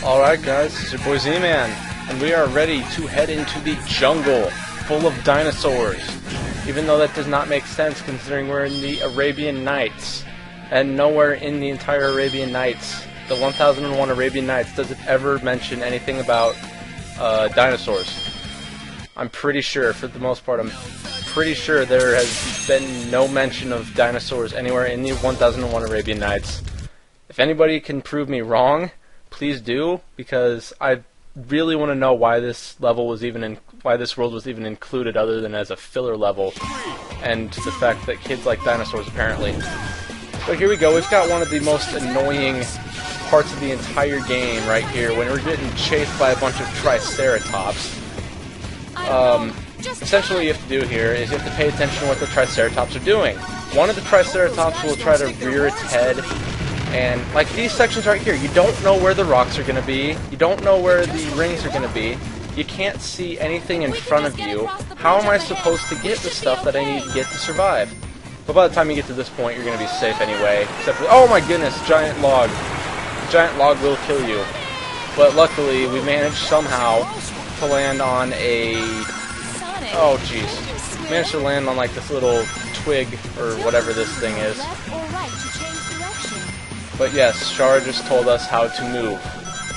Alright guys, it's your boy Z-Man, and we are ready to head into the jungle full of dinosaurs. Even though that does not make sense considering we're in the Arabian Nights. And nowhere in the entire Arabian Nights, the 1001 Arabian Nights, does it ever mention anything about dinosaurs. I'm pretty sure, for the most part, I'm pretty sure there has been no mention of dinosaurs anywhere in the 1001 Arabian Nights. If anybody can prove me wrong, please do, because I really want to know why this level was even why this world was even included other than as a filler level, and the fact that kids like dinosaurs apparently. But here we go, we've got one of the most annoying parts of the entire game right here, when we're getting chased by a bunch of Triceratops. Essentially what you have to do here is you have to pay attention to what the Triceratops are doing. One of the Triceratops will try to rear its head, and like these sections right here, you don't know where the rocks are going to be, you don't know where the rings are going to be, you can't see anything in front of you. How am I supposed to get the stuff that I need to get to survive? But by the time you get to this point, you're going to be safe anyway. Except for, oh my goodness, giant log. The giant log will kill you. But luckily, we managed somehow to land on a... oh jeez. Managed to land on like this little twig, or whatever this thing is. But yes, Shara just told us how to move.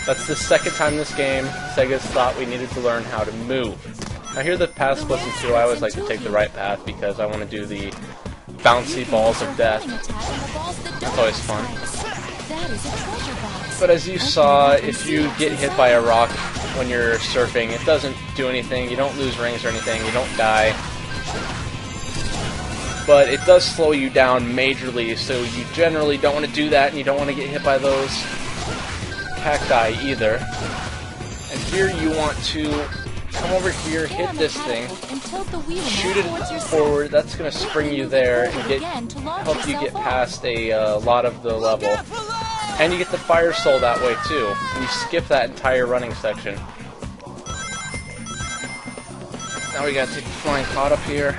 That's the second time in this game Sega's thought we needed to learn how to move. Now here the path splits in two. I always like to take the right path because I want to do the bouncy balls of death. That's always fun. But as you saw, if you get hit by a rock when you're surfing, it doesn't do anything. You don't lose rings or anything. You don't die. But it does slow you down majorly, so you generally don't want to do that, and you don't want to get hit by those cacti either. And here you want to come over here, hit this thing, shoot it forward. That's going to spring you there and help you get past a lot of the level. And you get the fire soul that way too. And you skip that entire running section. Now we gotta take the flying pot up here.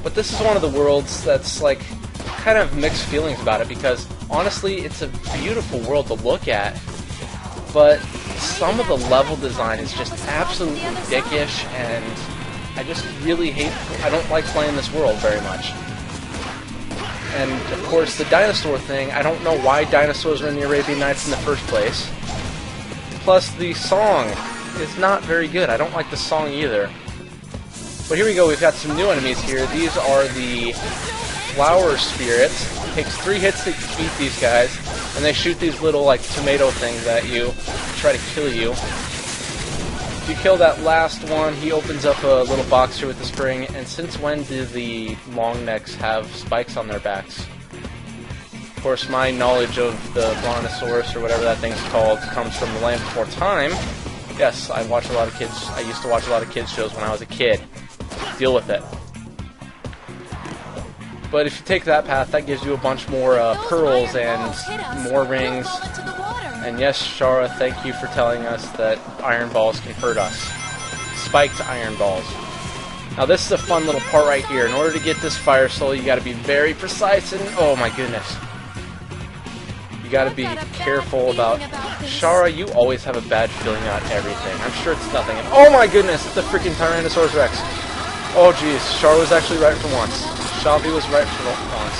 But this is one of the worlds that's like kind of mixed feelings about it, because honestly it's a beautiful world to look at, but some of the level design is just absolutely dickish, and I just really I don't like playing this world very much. And of course the dinosaur thing, I don't know why dinosaurs are in the Arabian Nights in the first place. Plus the song is not very good, I don't like the song either. But here we go, we've got some new enemies here. These are the flower spirits. It takes 3 hits to beat these guys, and they shoot these little like tomato things at you to try to kill you. If you kill that last one, he opens up a little box here with the spring. And since when do the long necks have spikes on their backs? Of course, my knowledge of the Brontosaurus, or whatever that thing's called, comes from The Land Before Time. Yes, I watch a lot of kids. I used to watch a lot of kids shows when I was a kid. Deal with it. But if you take that path, that gives you a bunch more pearls and more rings. And yes, Shara, thank you for telling us that iron balls can hurt us. Spiked iron balls. Now this is a fun little part right here. In order to get this fire soul, you gotta be very precise, and oh my goodness. You gotta be careful about... Shara, you always have a bad feeling about everything. I'm sure it's nothing. Oh my goodness, it's a freaking Tyrannosaurus Rex. Oh jeez, Shara was actually right for once. Shabby was right for once.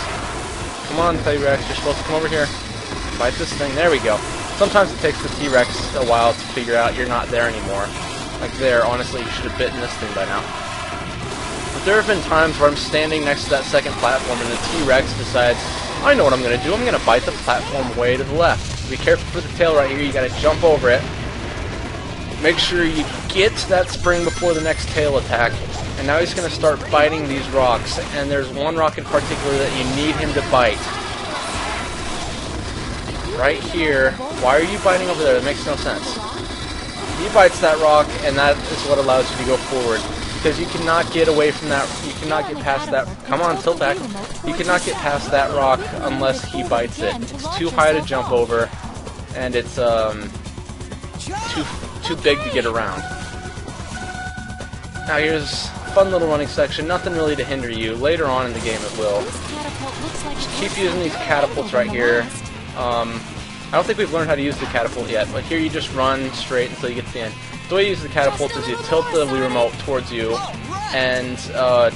Come on, T-Rex, you're supposed to come over here. Fight this thing. There we go. Sometimes it takes the T-Rex a while to figure out you're not there anymore. Like there, honestly, you should have bitten this thing by now. But there have been times where I'm standing next to that second platform and the T-Rex decides, I know what I'm going to do, I'm going to bite the platform way to the left. Be careful for the tail right here, you got to jump over it. Make sure you get to that spring before the next tail attack. And now he's going to start biting these rocks, and there's one rock in particular that you need him to bite. Right here. Why are you biting over there? That makes no sense. He bites that rock, and that is what allows you to go forward. Because you cannot get away from that, you cannot get past that, come on, tilt back. You cannot get past that rock unless he bites it. It's too high to jump over, and it's too big to get around. Now here's a fun little running section, nothing really to hinder you. Later on in the game it will. Just keep using these catapults right here. I don't think we've learned how to use the catapult yet, but here you just run straight until you get to the end. The way you use the catapult is you tilt the Wii Remote towards you, and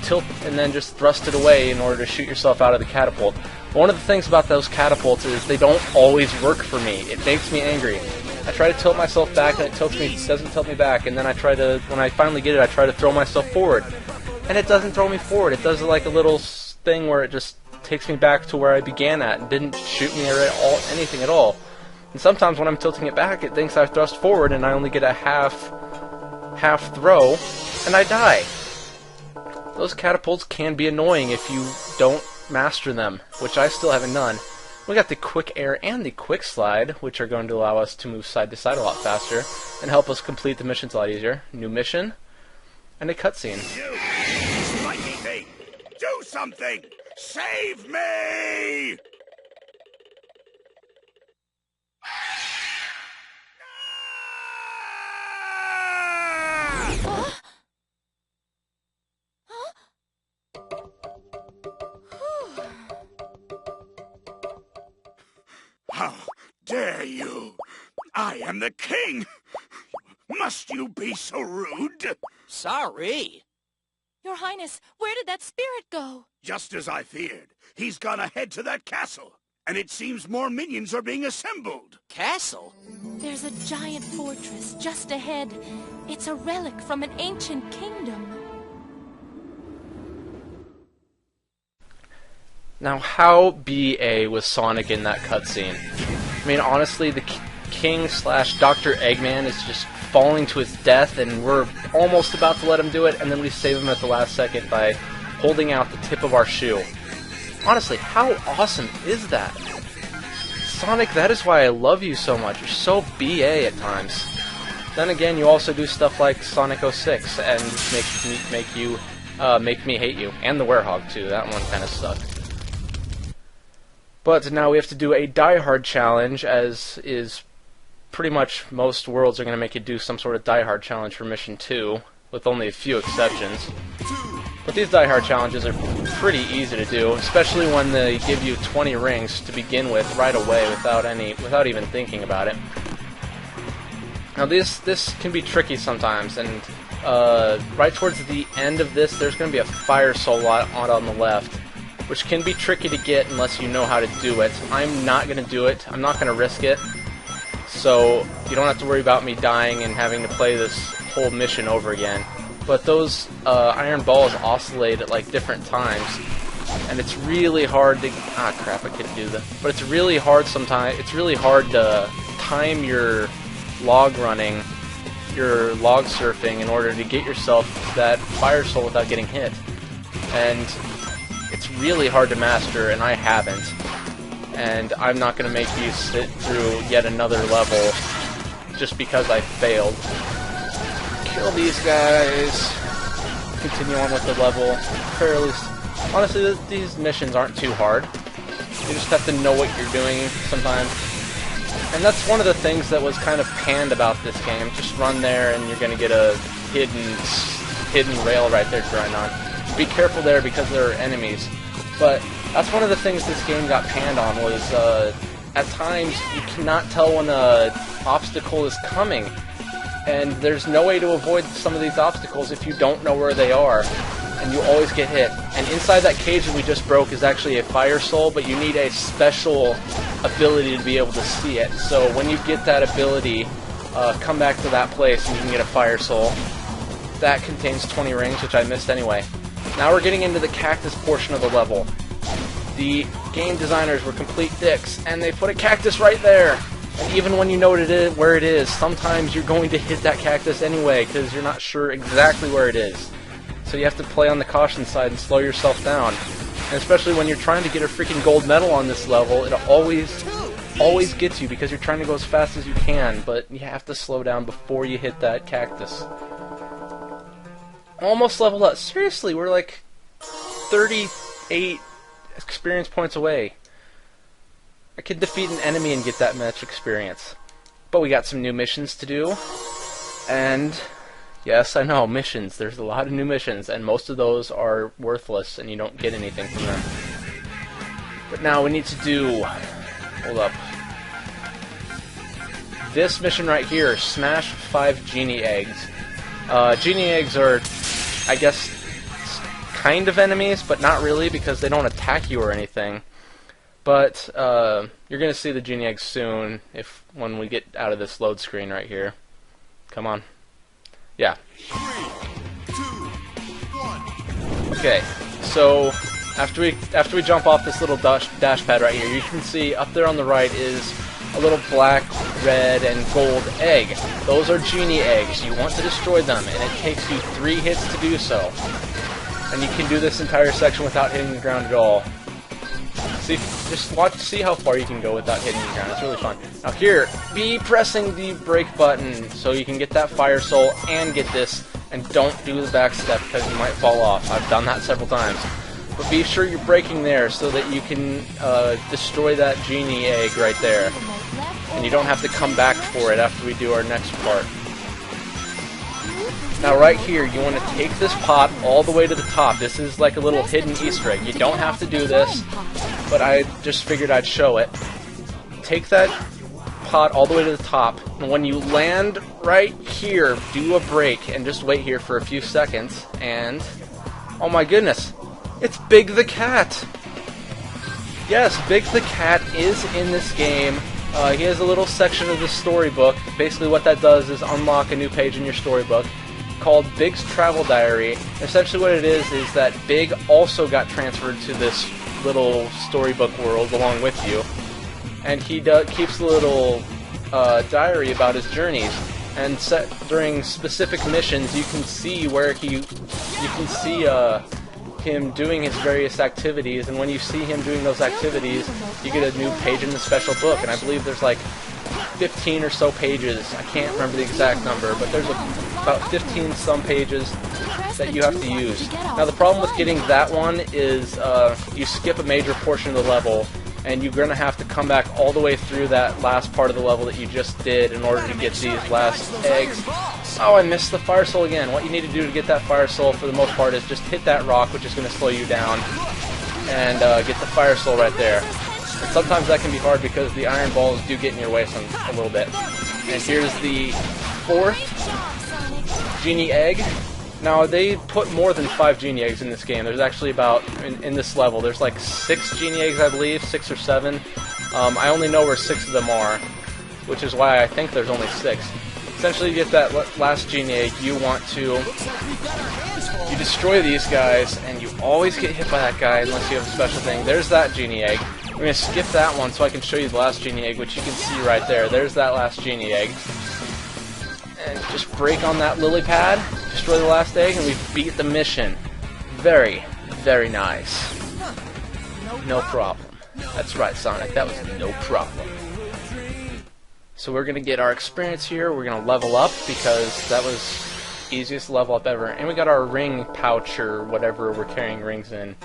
tilt and then just thrust it away in order to shoot yourself out of the catapult. One of the things about those catapults is they don't always work for me. It makes me angry. I try to tilt myself back and it doesn't tilt me back, and then when I finally get it, I try to throw myself forward. And it doesn't throw me forward. It does like a little thing where it just takes me back to where I began at and didn't shoot me anything at all. And sometimes when I'm tilting it back, it thinks I thrust forward and I only get a half throw, and I die. Those catapults can be annoying if you don't master them, which I still haven't done. We got the quick air and the quick slide, which are going to allow us to move side to side a lot faster and help us complete the missions a lot easier. New mission and a cutscene. You spiky thing! Do something! Save me! How dare you! I am the king! Must you be so rude? Sorry. Your Highness, where did that spirit go? Just as I feared. He's gone ahead to that castle. And it seems more minions are being assembled. Castle? There's a giant fortress just ahead. It's a relic from an ancient kingdom. Now, how BA was Sonic in that cutscene? I mean, honestly, the King / Dr. Eggman is just falling to his death, and we're almost about to let him do it, and then we save him at the last second by holding out the tip of our shoe. Honestly, how awesome is that? Sonic, that is why I love you so much. You're so BA at times. Then again, you also do stuff like Sonic 06, and make me hate you. And the Werehog, too. That one kind of sucked. But now we have to do a Die Hard challenge, as is pretty much most worlds are going to make you do some sort of Die Hard challenge for Mission 2, with only a few exceptions. But these Die Hard challenges are pretty easy to do, especially when they give you 20 rings to begin with right away without even thinking about it. Now this can be tricky sometimes, and right towards the end of this, there's going to be a fire soul on the left, which can be tricky to get unless you know how to do it. I'm not going to do it. I'm not going to risk it. So you don't have to worry about me dying and having to play this whole mission over again. But those iron balls oscillate at like different times, and it's really hard to crap, I couldn't do that. But it's really hard sometimes. It's really hard to time your log running, your log surfing, in order to get yourself that fire soul without getting hit. And it's really hard to master, and I haven't. And I'm not going to make you sit through yet another level just because I failed. Kill these guys. Continue on with the level. Honestly, these missions aren't too hard. You just have to know what you're doing sometimes. And that's one of the things that was kind of panned about this game. Just run there and you're going to get a hidden rail right there to grind on. Be careful there because there are enemies. But that's one of the things this game got panned on, was at times you cannot tell when an obstacle is coming. And there's no way to avoid some of these obstacles if you don't know where they are. And you always get hit. And inside that cage that we just broke is actually a fire soul, but you need a special ability to be able to see it. So when you get that ability, come back to that place and you can get a fire soul. That contains 20 rings, which I missed anyway. Now we're getting into the cactus portion of the level. The game designers were complete dicks, and they put a cactus right there. And even when you know where it is, sometimes you're going to hit that cactus anyway, because you're not sure exactly where it is. So you have to play on the caution side and slow yourself down. And especially when you're trying to get a freaking gold medal on this level, it always gets you, because you're trying to go as fast as you can, but you have to slow down before you hit that cactus. Almost leveled up. Seriously, we're like 38 experience points away. I could defeat an enemy and get that much experience. But we got some new missions to do. And yes, I know, missions. There's a lot of new missions, and most of those are worthless and you don't get anything from them. But now we need to do... Hold up. this mission right here, smash 5 Genie eggs. Genie eggs are, I guess, kind of enemies, but not really because they don't attack you or anything. But you're going to see the Genie eggs soon when we get out of this load screen right here. Come on. Yeah. 3, 2, 1. Okay, so after we jump off this little dash pad right here, you can see up there on the right is a little black, red, and gold egg. Those are Genie eggs. You want to destroy them, and it takes you 3 hits to do so. And you can do this entire section without hitting the ground at all. See how far you can go without hitting the ground. It's really fun. Now here, be pressing the brake button so you can get that Fire Soul and get this, and don't do the back step because you might fall off. I've done that several times. But be sure you're braking there so that you can destroy that Genie egg right there. And you don't have to come back for it after we do our next part. Now right here, you want to take this pot all the way to the top. This is like a little hidden Easter egg. You don't have to do this, but I just figured I'd show it. Take that pot all the way to the top, and when you land right here, do a brake and just wait here for a few seconds, and oh my goodness, it's Big the Cat! Yes, Big the Cat is in this game. He has a little section of the storybook. Basically what that does is unlock a new page in your storybook called Big's Travel Diary. Essentially what it is that Big also got transferred to this little storybook world along with you, and he keeps a little diary about his journeys, and during specific missions you can see where him doing his various activities, and when you see him doing those activities you get a new page in the special book, and I believe there's like 15 or so pages. I can't remember the exact number, but there's about 15 some pages that you have to use. Now the problem with getting that one is you skip a major portion of the level, and you're going to have to come back all the way through that last part of the level that you just did in order to get these last eggs. Oh, I missed the Fire Soul again. What you need to do to get that Fire Soul for the most part is just hit that rock, which is going to slow you down, and get the Fire Soul right there. And sometimes that can be hard because the iron balls do get in your way a little bit. And here's the 4th Genie egg. Now, they put more than 5 Genie eggs in this game. There's actually about, in this level, there's like 6 Genie eggs, I believe, 6 or 7. I only know where 6 of them are, which is why I think there's only 6. Essentially, you get that last Genie egg, you destroy these guys, and you always get hit by that guy unless you have a special thing. There's that Genie egg. I'm going to skip that one so I can show you the last Genie egg, which you can see right there. There's that last Genie egg. And just break on that lily pad, destroy the last egg, and we beat the mission. Very, very nice. No problem. That's right, Sonic, that was no problem. So we're going to get our experience here, we're going to level up, because that was the easiest level up ever. And we got our ring pouch, or whatever we're carrying rings in.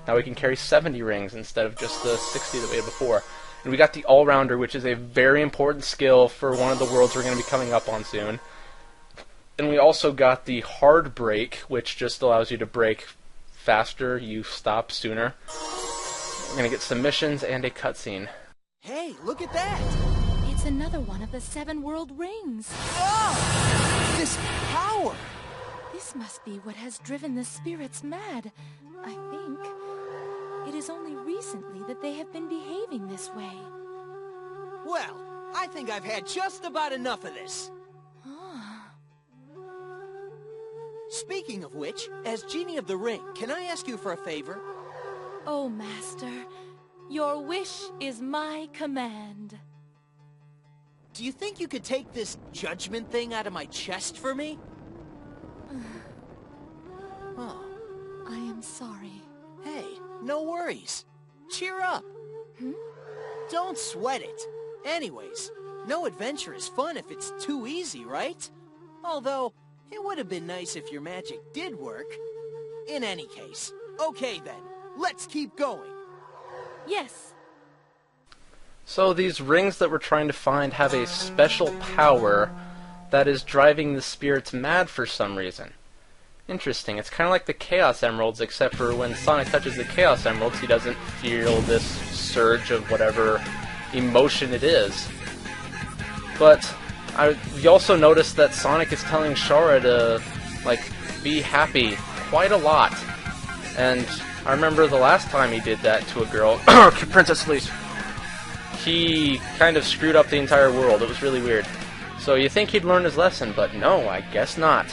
Now we can carry 70 rings instead of just the 60 that we had before. And we got the All-Rounder, which is a very important skill for one of the worlds we're going to be coming up on soon. And we also got the Hard Brake, which just allows you to brake faster, you stop sooner. We're going to get some missions and a cutscene. Hey, look at that! It's another one of the 7 world rings. Oh! This power! This must be what has driven the spirits mad, I think. It is only recently that they have been behaving this way. Well, I think I've had just about enough of this. Speaking of which, as Genie of the Ring, can I ask you for a favor? Oh, Master, your wish is my command. Do you think you could take this judgment thing out of my chest for me? Oh. I am sorry. Hey, no worries. Cheer up. Don't sweat it. Anyways, no adventure is fun if it's too easy, right? Although, it would have been nice if your magic did work. In any case, okay then, let's keep going. Yes. So these rings that we're trying to find have a special power that is driving the spirits mad for some reason. Interesting. It's kind of like the Chaos Emeralds, except for when Sonic touches the Chaos Emeralds, he doesn't feel this surge of whatever emotion it is. But you also notice that Sonic is telling Shara to, like, be happy quite a lot. And I remember the last time he did that to a girl, Princess Elise, he kind of screwed up the entire world. It was really weird. So you think he'd learn his lesson, but no, I guess not.